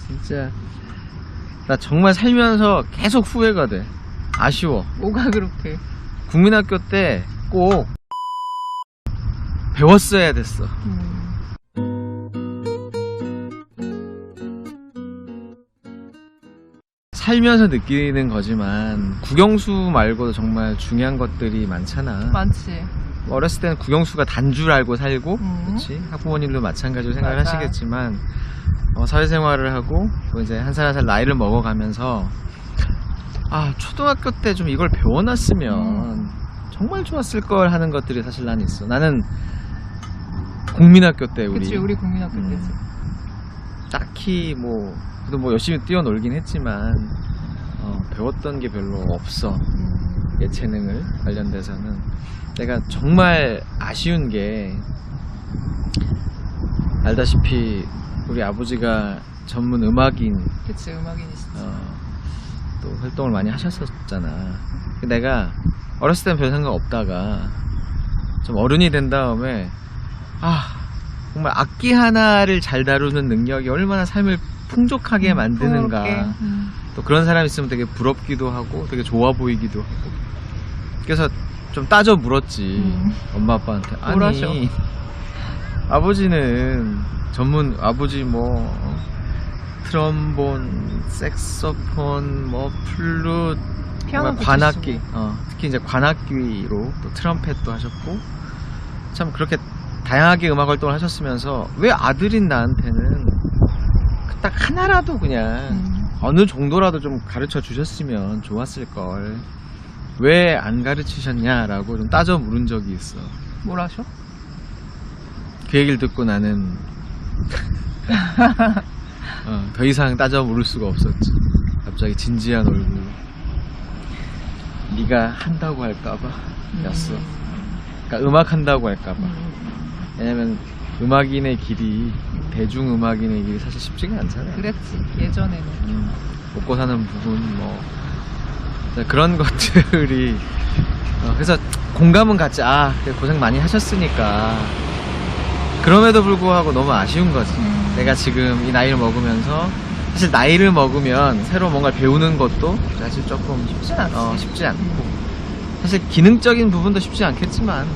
진짜 나 정말 살면서 계속 후회가 돼. 아쉬워. 뭐가 그렇게? 국민학교 때 꼭 배웠어야 됐어. 살면서 느끼는 거지만 국영수 말고도 정말 중요한 것들이 많잖아. 많지. 어렸을 때는 국영수가 단 줄 알고 살고, 그렇지? 학부모님도 마찬가지로 생각을 맞아. 하시겠지만, 사회생활을 하고 또 이제 한 살 한 살 나이를 먹어가면서 초등학교 때 좀 이걸 배워놨으면 정말 좋았을 걸 하는 것들이 사실 난 있어. 나는 국민학교 때 그치, 우리 국민학교 때지. 딱히 그래도 열심히 뛰어놀긴 했지만 배웠던 게 별로 없어. 예체능을 관련돼서는 내가 정말 아쉬운 게, 알다시피 우리 아버지가 전문 음악인, 그치, 음악인이시지. 또 활동을 많이 하셨었잖아. 내가 어렸을 땐 별 생각 없다가 좀 어른이 된 다음에 정말 악기 하나를 잘 다루는 능력이 얼마나 삶을 풍족하게 만드는가. 또 그런 사람 있으면 되게 부럽기도 하고 되게 좋아 보이기도 하고. 그래서 좀 따져 물었지. 엄마 아빠한테. 뭐라셔? 아니, 아버지는 아버지 트럼본, 색소폰, 플룻, 피아노도 관악기, 치시고. 특히 이제 관악기로 또 트럼펫도 하셨고, 참 그렇게 다양하게 음악 활동을 하셨으면서 왜 아들인 나한테는 딱 하나라도 그냥 어느 정도라도 좀 가르쳐 주셨으면 좋았을 걸, 왜 안 가르치셨냐라고 좀 따져 물은 적이 있어. 뭐라셔? 그 얘기를 듣고 나는 더 이상 따져 물을 수가 없었지. 갑자기 진지한 얼굴로 네가 한다고 할까봐 였어. 그러니까 음악 한다고 할까봐. 왜냐면 음악인의 길이, 대중음악인의 길이 사실 쉽지가 않잖아요. 그랬지, 예전에는. 먹고 사는 부분 그런 것들이 그래서 공감은 갖지. 고생 많이 하셨으니까. 그럼에도 불구하고 너무 아쉬운 거지. 내가 지금 이 나이를 먹으면서, 사실 나이를 먹으면 새로 뭔가를 배우는 것도 사실 조금 쉽지 않고, 사실 기능적인 부분도 쉽지 않겠지만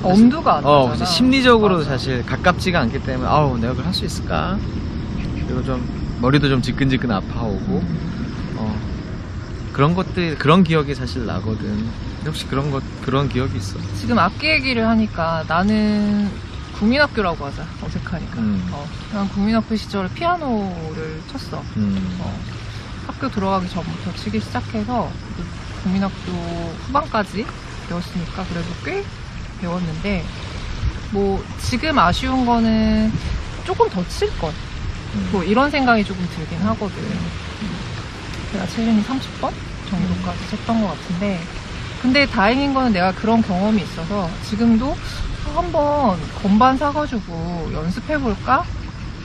엄두가 안 나잖아. 이제 심리적으로 맞아. 사실 가깝지가 않기 때문에 내가 그걸 할 수 있을까? 그리고 좀 머리도 좀 지끈지끈 아파오고 그런 것들, 그런 기억이 사실 나거든. 혹시 그런 기억이 있어? 지금 악기 얘기를 하니까 나는 국민학교라고 하자, 어색하니까. 난 국민학교 시절에 피아노를 쳤어. 학교 들어가기 전부터 치기 시작해서 국민학교 후반까지 배웠으니까 그래도 꽤 배웠는데, 지금 아쉬운 거는 조금 더 칠걸. 이런 생각이 조금 들긴 하거든. 내가 체중이 30번 정도까지 쳤던 것 같은데, 근데 다행인 거는 내가 그런 경험이 있어서 지금도 한번 건반 사가지고 연습해볼까?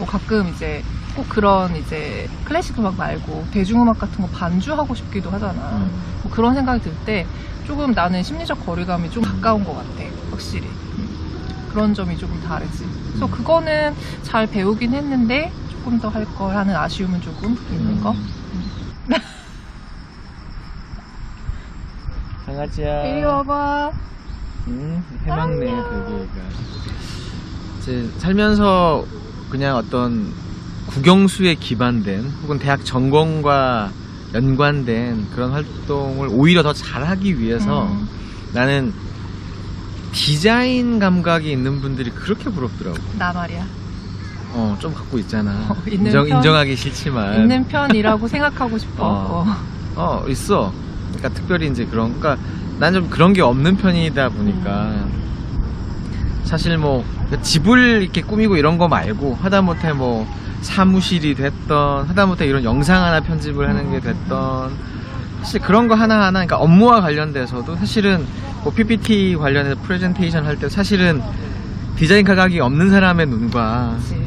가끔 이제 꼭 그런 이제 클래식 음악 말고 대중음악 같은 거 반주하고 싶기도 하잖아. 그런 생각이 들 때 조금 나는 심리적 거리감이 좀 가까운 것 같아, 확실히. 그런 점이 조금 다르지. 그래서 그거는 잘 배우긴 했는데 조금 더 할 걸 하는 아쉬움은 조금 있는 거. 강아지야. 이리 와봐. 해맑네, 되게. 이제 살면서 그냥 어떤 국영수에 기반된 혹은 대학 전공과 연관된 그런 활동을 오히려 더 잘하기 위해서 나는 디자인 감각이 있는 분들이 그렇게 부럽더라고. 나 말이야. 좀 갖고 있잖아. 있는 편? 인정하기 싫지만. 있는 편이라고 생각하고 싶어. 있어. 그러니까 특별히 이제 그러니까 난 좀 그런 게 없는 편이다 보니까 사실 집을 이렇게 꾸미고 이런 거 말고 하다못해 사무실이 됐던, 하다못해 이런 영상 하나 편집을 하는 게 됐던, 사실 그런 거 하나하나, 그러니까 업무와 관련돼서도 사실은 PPT 관련해서 프레젠테이션 할 때 사실은 디자인 감각이 없는 사람의 눈과 그치.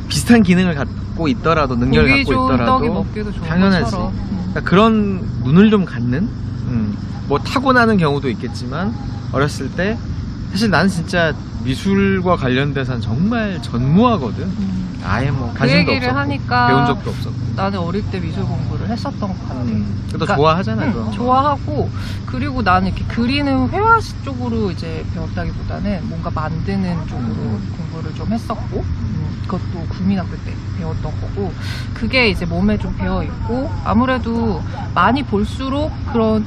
비슷한 기능을 갖고 있더라도, 능력을 갖고 좋은 떡이 있더라도 먹기도 좋은 당연하지. 것처럼. 그러니까 그런 눈을 좀 갖는, 타고나는 경우도 있겠지만 어렸을 때 사실 나는 진짜 미술과 관련돼서는 정말 전무하거든. 아예 뭐 그 관심도 얘기를 없었고 하니까 배운 적도 없었고. 나는 어릴 때 미술 공부를 했었던 것 같아. 또 좋아하잖아. 그런 거. 좋아하고, 그리고 나는 이렇게 그리는 회화식 쪽으로 이제 배웠다기보다는 뭔가 만드는 쪽으로 공부를 좀 했었고, 그것도 국민학교 때 배웠던 거고, 그게 이제 몸에 좀 배어 있고, 아무래도 많이 볼수록 그런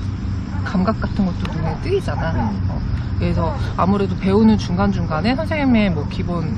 감각 같은 것도 눈에 띄잖아. 그래서 아무래도 배우는 중간중간에 선생님의 뭐 기본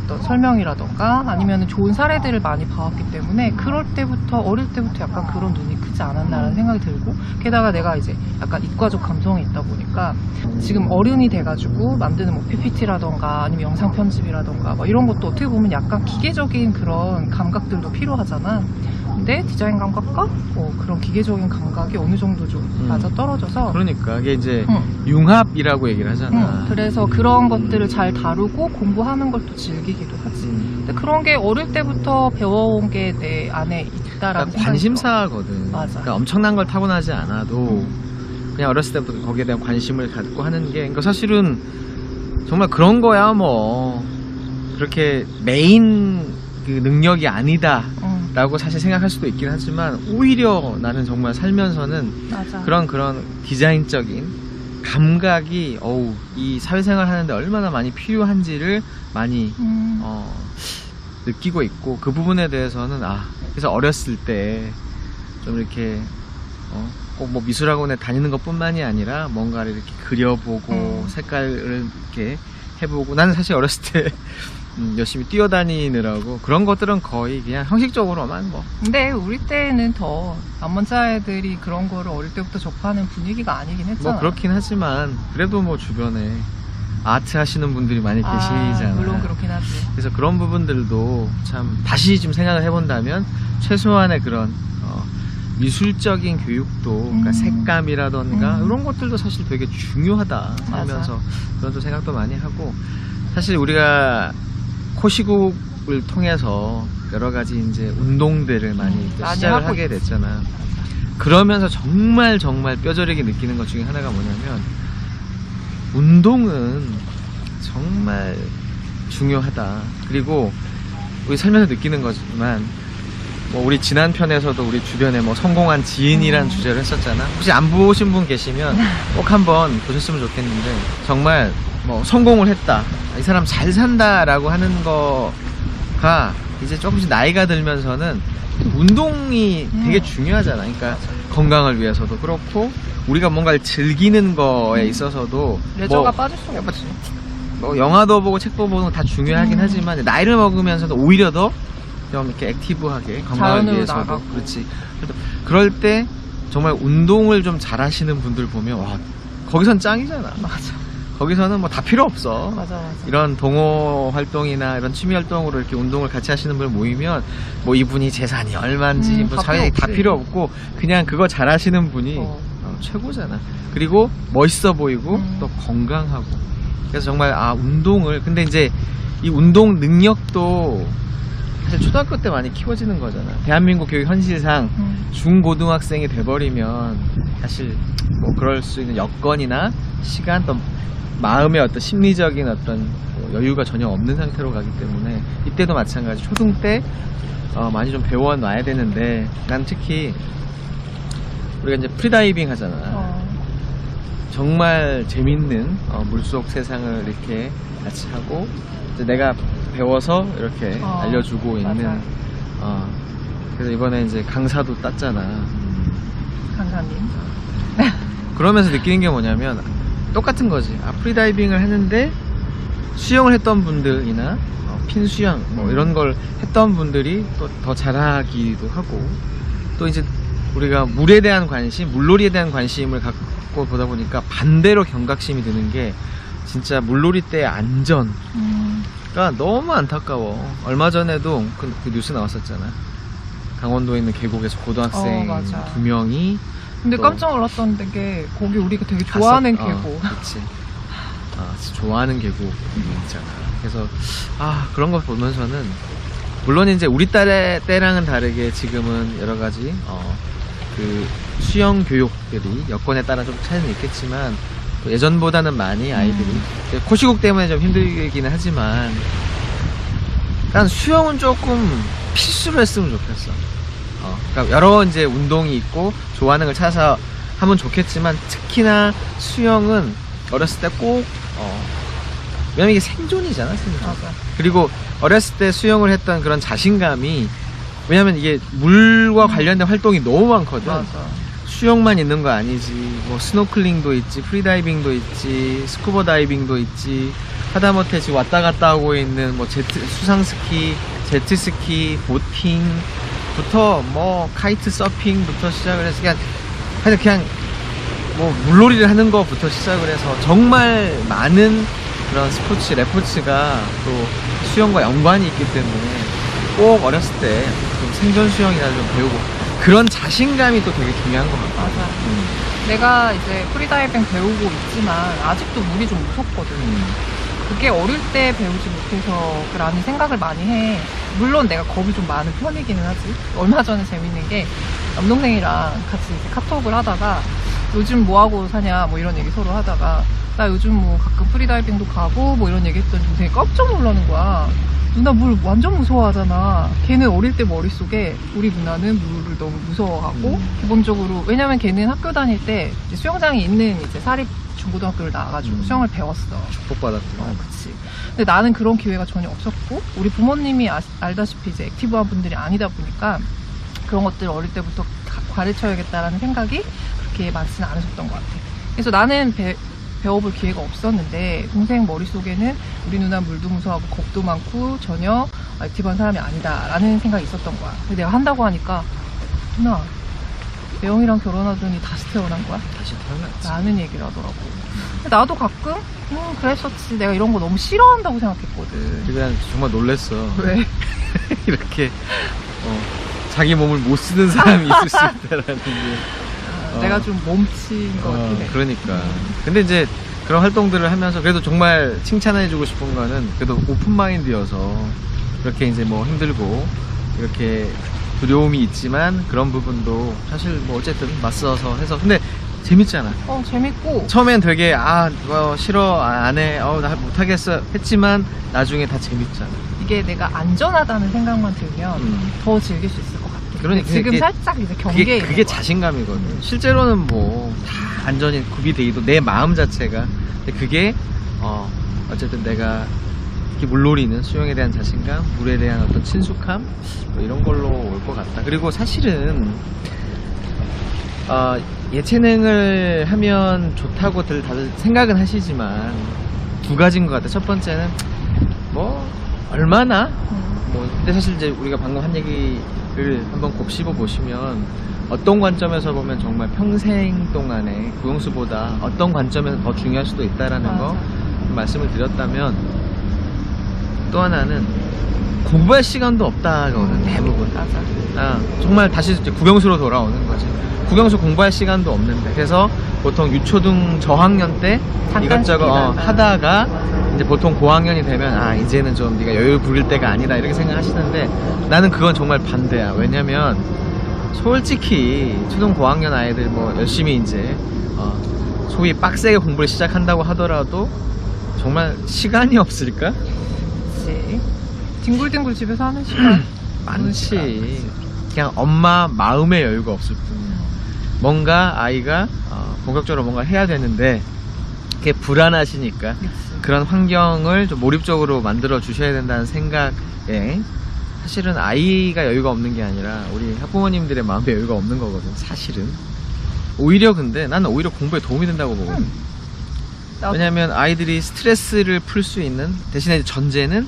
어떤 설명이라던가 아니면 좋은 사례들을 많이 봐왔기 때문에 그럴 때부터 어릴 때부터 약간 그런 눈이 크지 않았나라는 생각이 들고, 게다가 내가 이제 약간 이과적 감성이 있다 보니까 지금 어른이 돼가지고 만드는 뭐 PPT라던가 아니면 영상 편집이라던가 뭐 이런 것도 어떻게 보면 약간 기계적인 그런 감각들도 필요하잖아. 근데 디자인 감각과 뭐 그런 기계적인 감각이 어느 정도 좀 맞아 떨어져서, 그러니까 이게 이제 융합이라고 얘기를 하잖아. 그래서 그런 것들을 잘 다루고 공부하는 걸 또 즐기기도 하지. 근데 그런 게 어릴 때부터 배워온 게 내 안에 있다라는 그러니까 생각이 관심사거든. 맞아. 그러니까 엄청난 걸 타고나지 않아도 그냥 어렸을 때부터 거기에 대한 관심을 갖고 하는 게, 그러니까 사실은 정말 그런 거야 뭐 그렇게 메인 그 능력이 아니다. 라고 사실 생각할 수도 있긴 하지만, 오히려 나는 정말 살면서는 맞아. 그런 디자인적인 감각이 이 사회생활 하는데 얼마나 많이 필요한지를 많이 느끼고 있고, 그 부분에 대해서는 그래서 어렸을 때 좀 이렇게 꼭 뭐 미술학원에 다니는 것뿐만이 아니라 뭔가를 이렇게 그려보고 색깔을 이렇게 해보고, 나는 사실 어렸을 때 열심히 뛰어다니느라고 그런 것들은 거의 그냥 형식적으로만 뭐. 근데 우리 때는 더 남자애들이 그런 거를 어릴 때부터 접하는 분위기가 아니긴 했잖아. 뭐 그렇긴 하지만 그래도 뭐 주변에 아트 하시는 분들이 많이 계시잖아. 물론 그렇긴 하지. 그래서 그런 부분들도 참 다시 좀 생각을 해본다면 최소한의 그런 미술적인 교육도, 그러니까 색감이라던가 이런 것들도 사실 되게 중요하다 하면서 그런 또 생각도 많이 하고, 사실 우리가 코시국을 통해서 여러 가지 이제 운동들을 많이 시작을 하게 됐잖아. 그러면서 정말 뼈저리게 느끼는 것 중에 하나가 뭐냐면, 운동은 정말 중요하다. 그리고 우리 살면서 느끼는 거지만, 뭐 우리 지난 편에서도 우리 주변에 뭐 성공한 지인이란 주제를 했었잖아. 혹시 안 보신 분 계시면 꼭 한번 보셨으면 좋겠는데, 정말 뭐 성공을 했다, 이 사람 잘 산다라고 하는 거가 이제 조금씩 나이가 들면서는 운동이 되게 중요하잖아. 그러니까 건강을 위해서도 그렇고, 우리가 뭔가를 즐기는 거에 있어서도 레저가 빠질 수가 없지. 뭐 영화도 보고 책도 보는 거 다 중요하긴 하지만, 나이를 먹으면서도 오히려 더 좀 이렇게 액티브하게 건강을 위해서도 나가고. 그렇지. 그럴 때 정말 운동을 좀 잘하시는 분들 보면 거기선 짱이잖아. 맞아. 거기서는 뭐 다 필요 없어. 맞아. 이런 동호 활동이나 이런 취미 활동으로 이렇게 운동을 같이 하시는 분 모이면 뭐 이분이 재산이 얼마인지 뭐 사회에 다 필요 없고, 그냥 그거 잘하시는 분이 최고잖아. 그리고 멋있어 보이고 또 건강하고. 그래서 정말 운동을, 근데 이제 이 운동 능력도 사실 초등학교 때 많이 키워지는 거잖아. 대한민국 교육 현실상 중고등학생이 돼버리면 사실 뭐 그럴 수 있는 여건이나 시간, 또 마음의 어떤 심리적인 어떤 여유가 전혀 없는 상태로 가기 때문에, 이때도 마찬가지 초등 때 많이 좀 배워놔야 되는데, 난 특히 우리가 이제 프리다이빙 하잖아. 정말 재밌는 물속 세상을 이렇게 같이 하고, 이제 내가 배워서 이렇게 알려주고 있는. 그래서 이번에 이제 강사도 땄잖아. 강사님. 그러면서 느끼는 게 뭐냐면 똑같은 거지. 프리다이빙을 했는데 수영을 했던 분들이나 핀 수영 뭐 이런 걸 했던 분들이 또 더 잘하기도 하고, 또 이제 우리가 물에 대한 관심, 물놀이에 대한 관심을 갖고 보다 보니까 반대로 경각심이 드는 게, 진짜 물놀이 때의 안전. 너무 안타까워. 얼마 전에도 그 뉴스 나왔었잖아. 강원도에 있는 계곡에서 고등학생 2명이. 근데 깜짝 놀랐던 게, 거기 우리가 되게 좋아하는 계곡. 그치. 좋아하는 계곡이 있잖아. 그래서 그런 거 보면서는, 물론 이제 우리 때랑은 다르게 지금은 여러 가지 그 수영 교육들이 여건에 따라 좀 차이는 있겠지만, 예전보다는 많이 아이들이 코시국 때문에 좀 힘들기는 하지만, 난 수영은 조금 필수로 했으면 좋겠어. 그러니까 여러 이제 운동이 있고 좋아하는 걸 찾아서 하면 좋겠지만 특히나 수영은 어렸을 때 꼭 왜냐면 이게 생존이잖아, 생존. 맞아. 그리고 어렸을 때 수영을 했던 그런 자신감이 왜냐면 이게 물과 관련된 활동이 너무 많거든. 맞아. 수영만 있는 거 아니지. 뭐 스노클링도 있지, 프리다이빙도 있지, 스쿠버 다이빙도 있지. 하다못해 지금 왔다 갔다 하고 있는 뭐 수상스키, 제트스키, 보팅부터 뭐 카이트 서핑부터 시작을 해서 그냥 뭐 물놀이를 하는 거부터 시작을 해서 정말 많은 그런 스포츠, 레포츠가 또 수영과 연관이 있기 때문에 꼭 어렸을 때 좀 생존 수영이나 좀 배우고 그런 자신감이 또 되게 중요한 것 같아. 맞아. 내가 이제 프리다이빙 배우고 있지만 아직도 물이 좀 무섭거든. 그게 어릴 때 배우지 못해서 라는 생각을 많이 해. 물론 내가 겁이 좀 많은 편이기는 하지. 얼마 전에 재밌는 게 남동생이랑 같이 이제 카톡을 하다가 요즘 뭐 하고 사냐 뭐 이런 얘기 서로 하다가 나 요즘 뭐 가끔 프리다이빙도 가고 뭐 이런 얘기 했더니 동생이 깜짝 놀라는 거야. 누나 물 완전 무서워하잖아. 걔는 어릴 때 머릿속에 우리 누나는 물을 너무 무서워하고 기본적으로 왜냐면 걔는 학교 다닐 때 이제 수영장이 있는 이제 사립 중고등학교를 나와가지고 수영을 배웠어. 축복받았구나. 그치. 근데 나는 그런 기회가 전혀 없었고 우리 부모님이 알다시피 이제 액티브한 분들이 아니다 보니까 그런 것들을 어릴 때부터 가르쳐야겠다라는 생각이 그렇게 많지는 않으셨던 것 같아. 그래서 나는 배워볼 기회가 없었는데 동생 머릿속에는 우리 누나 물도 무서워하고 겁도 많고 전혀 액티브한 사람이 아니다 라는 생각이 있었던 거야. 근데 내가 한다고 하니까 누나 매형이랑 결혼하더니 다시 태어난 거야? 다시 태어났지. 라는 얘기를 하더라고. 근데 나도 가끔 그랬었지. 내가 이런 거 너무 싫어한다고 생각했거든. 그냥 정말 놀랬어. 왜? 이렇게 자기 몸을 못 쓰는 사람이 있을 수 있다라는 게. 내가 좀 몸치인 것 같긴 해. 그러니까. 근데 이제 그런 활동들을 하면서 그래도 정말 칭찬해주고 싶은 거는 그래도 오픈마인드여서 그렇게 이제 뭐 힘들고 이렇게 두려움이 있지만 그런 부분도 사실 뭐 어쨌든 맞서서 해서 근데 재밌잖아. 재밌고 처음엔 되게 싫어 안 해 나 못하겠어 했지만 나중에 다 재밌잖아. 이게 내가 안전하다는 생각만 들면 더 즐길 수 있을 것 같아. 그러니까 지금 그게, 살짝 이제 경계에 그게 자신감이거든. 실제로는 뭐 다 안전이 구비돼도 내 마음 자체가 근데 그게 어쨌든 내가 이렇게 물놀이는 수영에 대한 자신감, 물에 대한 어떤 친숙함 뭐 이런 걸로 올 것 같다. 그리고 사실은 예체능을 하면 좋다고들 다들 생각은 하시지만 두 가지인 것 같아. 첫 번째는 뭐 얼마나 근데 사실 이제 우리가 방금 한 얘기를 한번 곱씹어 보시면 어떤 관점에서 보면 정말 평생 동안의 고용수보다 어떤 관점에서 더 중요할 수도 있다라는 거 말씀을 드렸다면 또 하나는 공부할 시간도 없다거든 대부분. 맞아. 정말 다시 이제 국영수로 돌아오는 거지. 국영수 공부할 시간도 없는데 그래서 보통 유초등 저학년 때 이것저것 하다가 이제 보통 고학년이 되면 이제는 좀 네가 여유 부릴 때가 아니다 이렇게 생각하시는데 나는 그건 정말 반대야. 왜냐면 솔직히 초등 고학년 아이들 뭐 열심히 이제 소위 빡세게 공부를 시작한다고 하더라도 정말 시간이 없을까? 그치. 뒹굴뒹굴 집에서 하는 시간 많지. 그냥 엄마 마음의 여유가 없을 뿐이야. 뭔가 아이가 본격적으로 뭔가 해야 되는데 그게 불안하시니까 그치. 그런 환경을 좀 몰입적으로 만들어 주셔야 된다는 생각에 사실은 아이가 여유가 없는 게 아니라 우리 학부모님들의 마음의 여유가 없는 거거든 사실은. 오히려 근데 나는 오히려 공부에 도움이 된다고 보거든. 왜냐면 아이들이 스트레스를 풀 수 있는 대신에 전제는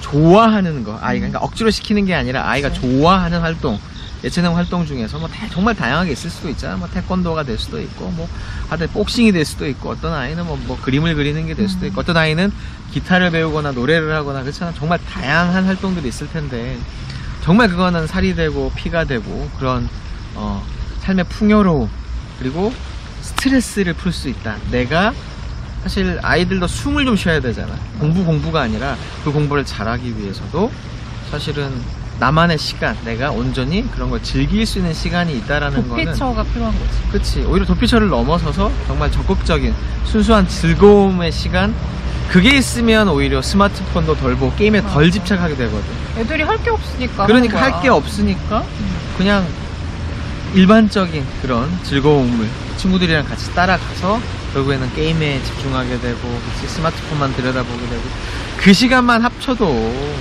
좋아하는 거 아이가 그러니까 억지로 시키는 게 아니라 아이가 좋아하는 활동 예체능 활동 중에서 뭐 정말 다양하게 있을 수도 있잖아. 뭐 태권도가 될 수도 있고 뭐 하여튼 복싱이 될 수도 있고 어떤 아이는 뭐 그림을 그리는 게 될 수도 있고 어떤 아이는 기타를 배우거나 노래를 하거나 그렇잖아. 정말 다양한 활동들이 있을 텐데 정말 그거는 살이 되고 피가 되고 그런 삶의 풍요로움 그리고 스트레스를 풀 수 있다. 내가 사실 아이들도 숨을 좀 쉬어야 되잖아. 공부가 아니라 그 공부를 잘하기 위해서도 사실은 나만의 시간, 내가 온전히 그런 걸 즐길 수 있는 시간이 있다라는 거는 도피처가 필요한 거지. 그치. 오히려 도피처를 넘어서서 정말 적극적인 순수한 즐거움의 시간 그게 있으면 오히려 스마트폰도 덜 보고 게임에 덜 맞아. 집착하게 되거든. 애들이 할 게 없으니까. 그러니까 하는 할 게 거야. 없으니까 그냥 일반적인 그런 즐거움을 친구들이랑 같이 따라가서 결국에는 게임에 집중하게 되고 그치? 스마트폰만 들여다보게 되고 그 시간만 합쳐도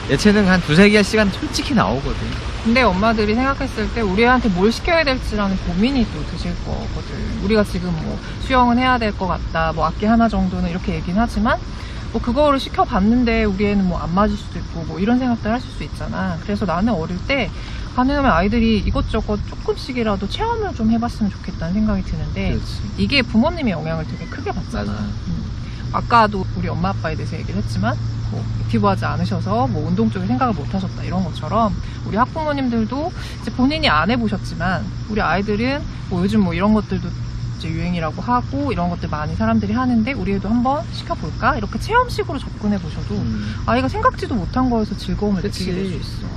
예체능 한 두세 개 할 시간 솔직히 나오거든. 근데 엄마들이 생각했을 때 우리한테 뭘 시켜야 될지라는 고민이 또 드실 거거든. 우리가 지금 뭐 수영은 해야 될 것 같다, 뭐 악기 하나 정도는 이렇게 얘기는 하지만 뭐 그거를 시켜봤는데 우리 애는 뭐 안 맞을 수도 있고 뭐 이런 생각들 하실 수 있잖아. 그래서 나는 어릴 때 가능하면 아이들이 이것저것 조금씩이라도 체험을 좀 해봤으면 좋겠다는 생각이 드는데 그렇지. 이게 부모님의 영향을 되게 크게 받잖아. 맞아. 아까도 우리 엄마 아빠에 대해서 얘기를 했지만 뭐 액티브하지 않으셔서 뭐 운동 쪽에 생각을 못 하셨다 이런 것처럼 우리 학부모님들도 이제 본인이 안 해보셨지만 우리 아이들은 뭐 요즘 뭐 이런 것들도 이제 유행이라고 하고 이런 것들 많이 사람들이 하는데 우리 애도 한번 시켜볼까? 이렇게 체험식으로 접근해 보셔도 아이가 생각지도 못한 거에서 즐거움을 그치. 느끼게 될 수 있어.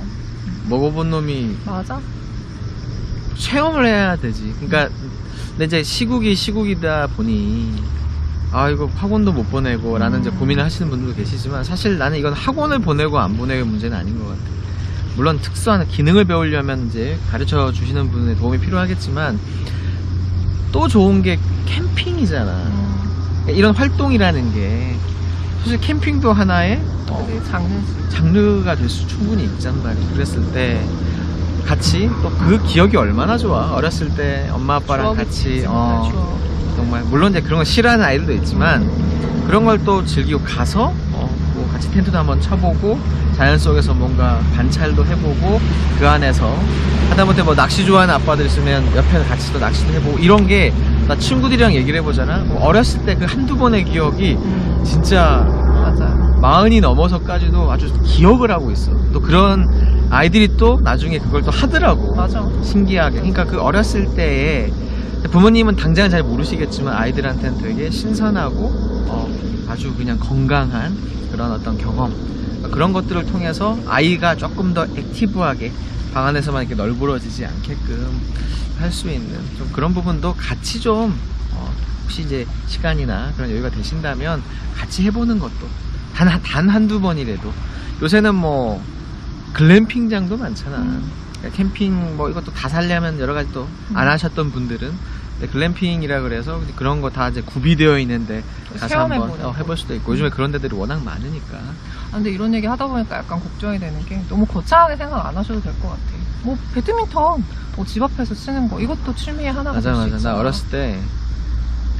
먹어본 놈이 맞아. 체험을 해야 되지. 그러니까 근데 이제 시국이다 보니 아 이거 학원도 못 보내고 라는 이제 고민을 하시는 분들도 계시지만 사실 나는 이건 학원을 보내고 안 보내고의 문제는 아닌 것 같아. 물론 특수한 기능을 배우려면 이제 가르쳐 주시는 분의 도움이 필요하겠지만 또 좋은 게 캠핑이잖아. 이런 활동이라는 게 사실 캠핑도 하나의 되게 장르지. 장르가 될 수 충분히 있단 말이야. 그랬을 때 같이 또 그 기억이 얼마나 좋아. 어렸을 때 엄마 아빠랑 같이 정말 물론 이제 그런 거 싫어하는 아이들도 있지만 그런 걸 또 즐기고 가서 뭐 같이 텐트도 한번 쳐보고 자연 속에서 뭔가 관찰도 해보고 그 안에서 하다못해 뭐 낚시 좋아하는 아빠들 있으면 옆에서 같이 또 낚시도 해보고 이런 게 나 친구들이랑 얘기를 해보잖아. 뭐 어렸을 때 그 한두 번의 기억이 진짜 맞아. 40이 넘어서까지도 아주 기억을 하고 있어. 또 그런 아이들이 또 나중에 그걸 또 하더라고. 맞아. 신기하게. 그러니까 그 어렸을 때에 부모님은 당장은 잘 모르시겠지만 아이들한테는 되게 신선하고 아주 그냥 건강한 그런 어떤 경험, 그런 것들을 통해서 아이가 조금 더 액티브하게 방 안에서만 이렇게 널브러지지 않게끔 할 수 있는 좀 그런 부분도 같이 좀 혹시 이제 시간이나 그런 여유가 되신다면 같이 해보는 것도 단 한두 번이라도. 요새는 뭐 글램핑장도 많잖아. 그러니까 캠핑 뭐 이것도 다 살려면 여러 가지 또 안 하셨던 분들은 글램핑이라 그래서 그런 거 다 이제 구비되어 있는데 가서 한번 해볼 수도 있고 요즘에 그런 데들이 워낙 많으니까. 근데 이런 얘기 하다 보니까 약간 걱정이 되는 게 너무 거창하게 생각 안 하셔도 될 것 같아. 뭐 배드민턴 뭐 집 앞에서 치는 거 이것도 취미의 하나가 될 수 있잖아. 나 어렸을 때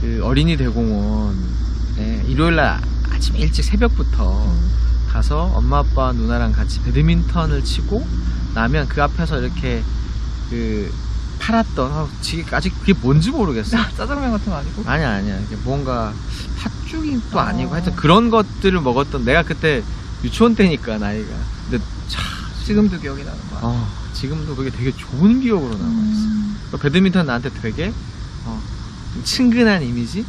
그 어린이 대공원에 일요일날 아침 일찍 새벽부터 가서 엄마 아빠 누나랑 같이 배드민턴을 치고 나면 그 앞에서 이렇게 그 팔았던 아직 그게 뭔지 모르겠어. 짜장면 같은 거 아니고? 아니야 이게 뭔가 팥죽이 또 아니고 하여튼 그런 것들을 먹었던 내가 그때 유치원 때니까 나이가. 근데 지금도 기억이 나는 거야. 지금도 그게 되게 좋은 기억으로 남아있어. 배드민턴 나한테 되게 좀 친근한 이미지.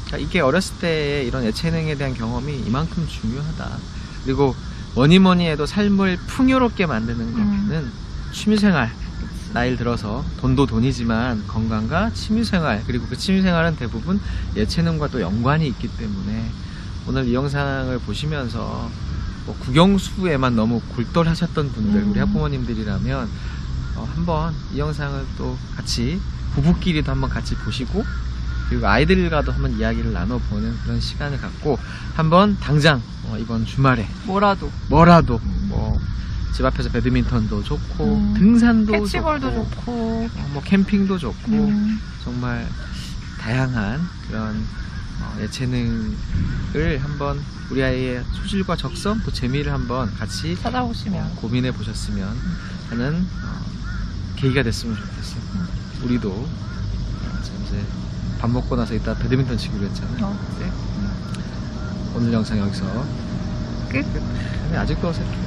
그러니까 이게 어렸을 때 이런 예체능에 대한 경험이 이만큼 중요하다. 그리고 뭐니 해도 삶을 풍요롭게 만드는 거는 취미생활. 나이를 들어서 돈도 돈이지만 건강과 취미생활, 그리고 그 취미생활은 대부분 예체능과 또 연관이 있기 때문에 오늘 이 영상을 보시면서 뭐 국영수에만 너무 골똘하셨던 분들, 우리 학부모님들이라면 한번 이 영상을 또 같이 부부끼리도 한번 같이 보시고 그리고 아이들과도 한번 이야기를 나눠보는 그런 시간을 갖고 한번 당장 이번 주말에 뭐라도 뭐 집 앞에서 배드민턴도 좋고 등산도 캐치볼도 좋고 뭐 캠핑도 좋고 정말 다양한 그런 예체능을 한번 우리 아이의 소질과 적성 또 재미를 한번 같이 찾아보시면 고민해 보셨으면 하는 계기가 됐으면 좋겠어요. 우리도 이제 밥 먹고 나서 이따 배드민턴 치기로 했잖아요. 네. 오늘 영상 여기서 끝. 아직도 어색해.